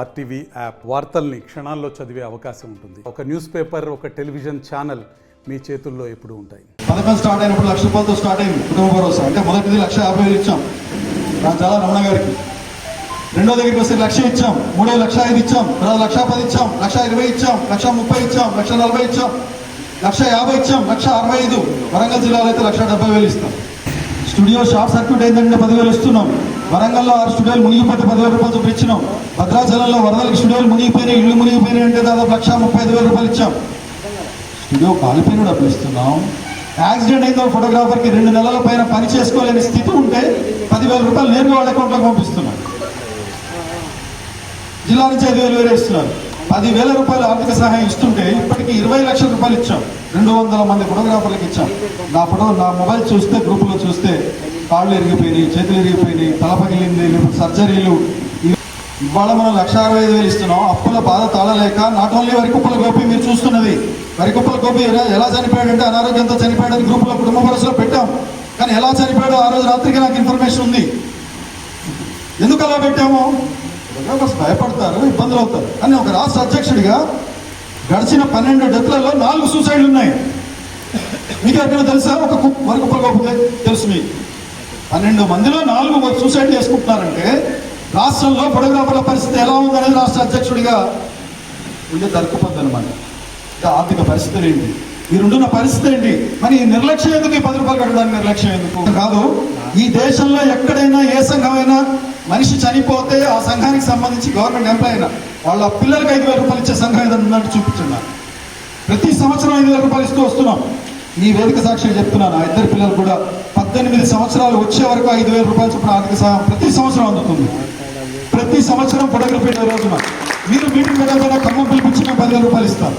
RTV app వార్తల్ని క్షణాల్లో చదివే అవకాశం ఉంటుంది. ఒక న్యూస్ పేపర్, ఒక టెలివిజన్ ఛానల్ మీ చేతుల్లో ఎప్పుడూ ఉంటాయి. పథకం స్టార్ట్ అయినప్పుడు ₹1,00,000 స్టార్ట్ అయింది కుటుంబ భరోసా. అంటే మొదటిది 1,50,000 ఇచ్చాం చాలా రమణ గారికి. రెండో దగ్గరికి వస్తే 1,00,000 ఇచ్చాం, మూడో 1,05,000 ఇచ్చాం, తర్వాత 1,10,000 ఇచ్చాం, 1,20,000 ఇచ్చాం, 1,30,000 ఇచ్చాం, 1,40,000 ఇచ్చాం, 1,50,000 ఇచ్చాం, 1,65,000. వరంగల్ జిల్లాలో అయితే 1,70,000 ఇస్తాం. స్టూడియో షార్ట్ సర్క్యూట్ అయిందంటే 10,000 ఇస్తున్నాం. వరంగల్లో 6 స్టూడియోలు మునిగిపోతే ₹10,000 చూపించినాం. భద్రాచలంలో వరదలకు స్టూడియోలు మునిగిపోయినాయి, ఇళ్ళు మునిగిపోయినాయి అంటే దాదాపు ₹1,35,000 ఇచ్చాం. స్టూడియో కాలిపోయిన డబ్బులు ఇస్తున్నాం. యాక్సిడెంట్ అయిన ఫోటోగ్రాఫర్కి 2 నెలల పైన పని చేసుకోలేని స్థితి ఉంటే ₹10,000 నేరుగా వాళ్ళ అకౌంట్లోకి పంపిస్తున్నాం. జిల్లా నుంచి 5,000 వేరే ఇస్తున్నారు. ₹10,000 ఆర్థిక సహాయం ఇస్తుంటే ఇప్పటికీ ₹20 లక్షలు ఇచ్చాం. 200 మంది ఫోటోగ్రాఫర్లకు ఇచ్చాం. నా మొబైల్ చూస్తే, గ్రూపులో చూస్తే కాళ్ళు ఇరిగిపోయినాయి, చేతులు ఇరిగిపోయినాయి, తల పగిలింది, సర్జరీలు. ఇవాళ మనం 1,65,000 ఇస్తున్నాం. అప్పుల బాధ తాళలేక నాట్ ఓన్లీ వరికుప్పల గోపి మీరు చూస్తున్నది. వరికుప్పల గోపి ఎలా చనిపోయాడంటే అనారోగ్యంతో చనిపోయాడని గ్రూపులో కుటుంబ భరోసాలో పెట్టాం. కానీ ఎలా చనిపోయాడో ఆ రోజు రాత్రికి నాకు ఇన్ఫర్మేషన్ ఉంది. ఎందుకు అలా పెట్టాము? ఫోటోగ్రాఫర్స్ భయపడతారు, ఇబ్బందులు అవుతారు. కానీ ఒక రాష్ట్ర అధ్యక్షుడిగా గడిచిన 12 డెత్లలో 4 సూసైడ్లు ఉన్నాయి. మీకు ఎక్కడ తెలుసా? ఒక వరకుప్పల గోపి తెలుసు మీకు. 12 మందిలో 4 సూసైడ్ చేసుకుంటున్నారంటే రాష్ట్రంలో ఫోటోగ్రాఫర్ల పరిస్థితి ఎలా ఉందనేది రాష్ట్ర అధ్యక్షుడిగా ఉండే దొరకపోద్ది అనమాట. ఆర్థిక పరిస్థితులు ఏంటి, మీరుంటున్న పరిస్థితి ఏంటి? మరి నిర్లక్ష్యం ఎందుకు? ఈ ₹10 కట్టడానికి నిర్లక్ష్యం ఎందుకు? కాదు, ఈ దేశంలో ఎక్కడైనా ఏ సంఘం అయినా మనిషి చనిపోతే ఆ సంఘానికి సంబంధించి గవర్నమెంట్ ఎంప్లాయ్ అయినా వాళ్ళ పిల్లలకి ₹5,000 ఇచ్చే సంఘం ఏదైనా ఉందంటే చూపించున్నారు. ప్రతి సంవత్సరం ₹5,000 ఇస్తూ వస్తున్నాం. ఈ వేదిక సాక్షిగా చెప్తున్నాను, ఆ 2 పిల్లలు కూడా 18 సంవత్సరాలు వచ్చే వరకు ₹5,000 చొప్పున ఆర్థిక సహాయం ప్రతి సంవత్సరం అందుతుంది. ప్రతి సంవత్సరం ఫోటోగ్రఫీ డే రోజున మీరు మీటింగ్ పెట్టకపోయినా ఖమ్మం పిలిపించి మేము ₹10,000 ఇస్తాం.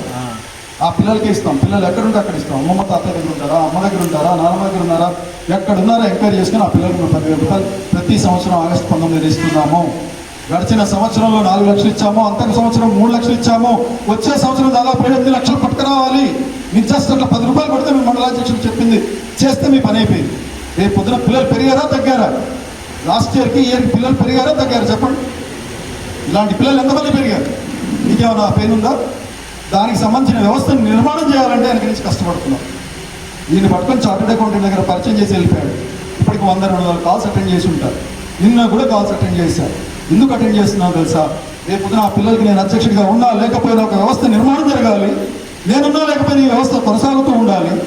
ఆ పిల్లలకే ఇస్తాం. పిల్లలు ఎక్కడుంటే అక్కడ ఇస్తాం. అమ్మమ్మ తాతయ్య దగ్గర ఉంటారా, అమ్మ దగ్గర ఉంటారా, నాన్నమ్మ దగ్గర ఉన్నారా, ఎక్కడున్నారా ఎంక్వైరీ చేసుకుని ఆ పిల్లలకు ₹10,000 ప్రతి సంవత్సరం ఆగస్టు 19 ఇస్తున్నాము. గడిచిన సంవత్సరంలో 4 లక్షలు ఇచ్చాము, అంతకు సంవత్సరం 3 లక్షలు ఇచ్చాము. వచ్చే సంవత్సరం దాదాపు 8 లక్షలు పట్టుకురావాలి. మీరు జస్ట్ అట్లా ₹10 కొడితే మీ మండలాధ్యక్షుడు చెప్పింది చేస్తే మీ పని అయిపోయింది. రేపు పొద్దున పిల్లలు పెరిగారా తగ్గారా? లాస్ట్ ఇయర్కి ఇయర్కి పిల్లలు పెరిగారా తగ్గారా చెప్పండి? ఇలాంటి పిల్లలు ఎంతమంది పెరిగారు? మీకేమైనా పెయిన్ ఉందా? దానికి సంబంధించిన వ్యవస్థను నిర్మాణం చేయాలంటే ఆయన గురించి కష్టపడుతున్నాం. ఈయన పట్టుకొని చార్టెడ్ అకౌంటెంట్ దగ్గర పరిచయం చేసి వెళ్ళిపోయాడు. ఇప్పటికి 100-200 కాల్స్ అటెండ్ చేసి ఉంటారు. నిన్న కూడా కాల్స్ అటెండ్ చేశారు. ఎందుకు అటెండ్ చేస్తున్నావు తెలుసా? రేపు పొద్దున ఆ పిల్లలకి నేను అధ్యక్షుడిగా ఉన్నా లేకపోయినా ఒక వ్యవస్థ నిర్మాణం జరగాలి. నేనున్నా లేకపోయినా ఈ వ్యవస్థ కొనసాగుతూ ఉండాలంటే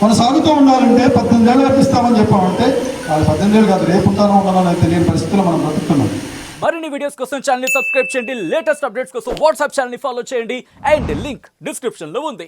18 ఏళ్ళ వరకు ఇస్తామని చెప్పామంటే వాళ్ళు 18 ఏళ్ళు కాదు, రేపు ఉంటానో ఉండాలని తెలియని పరిస్థితుల్లో మనం బ్రతుకుతున్నాం. మరిన్ని వీడియోస్ కోసం ఛానల్ ని సబ్స్క్రైబ్ చేయండి. లేటెస్ట్ అప్డేట్స్ కోసం వాట్సాప్ ఛానల్ ని ఫాలో చేయండి. అండ్ లింక్ డిస్క్రిప్షన్ లో ఉంది.